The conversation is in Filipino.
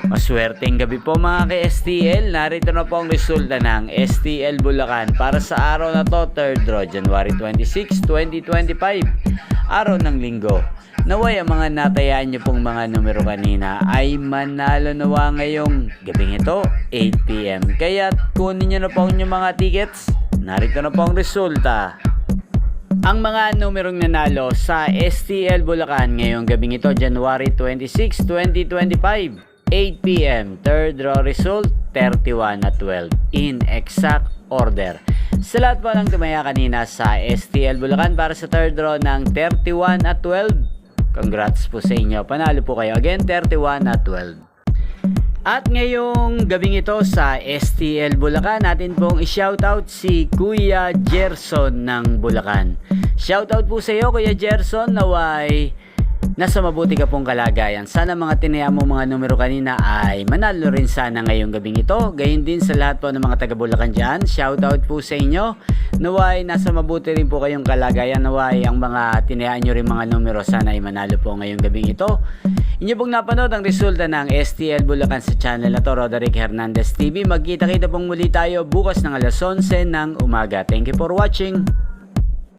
Maswerteng gabi po mga ka-STL. Narito na po ang resulta ng STL Bulacan para sa araw na to, 3rd draw, January 26, 2025. Araw ng linggo. Naway ang mga natayaan nyo pong mga numero kanina ay manalo nawa ngayong gabing ito, 8 PM. Kaya kunin nyo na po ang inyong mga tickets. Narito na po ang resulta. Ang mga numerong nanalo sa STL Bulacan ngayong gabing ito, January 26, 2025. 8 PM, 3rd draw result, 31 at 12 in exact order. Sa lahat po ng tumaya kanina sa STL Bulacan para sa 3rd draw ng 31 at 12, congrats po sa inyo. Panalo po kayo again, 31 at 12. At ngayong gabing ito sa STL Bulacan, natin pong i-shoutout si Kuya Gerson ng Bulacan. Shoutout po sa iyo Kuya Gerson, naway nasa mabuti ka pong kalagayan. Sana mga tinaya mo mga numero kanina ay manalo rin sana ngayong gabing ito. Gayon din sa lahat po ng mga taga Bulacan dyan. Shoutout po sa inyo. Naway nasa mabuti rin po kayong kalagayan. Naway ang mga tinayaan nyo rin mga numero sana ay manalo po ngayong gabing ito. Inyo pong napanood ang resulta ng STL Bulacan sa channel na to, Roderick Hernandez TV. Magkita-kita pong muli tayo bukas ng alas 11 ng umaga. Thank you for watching.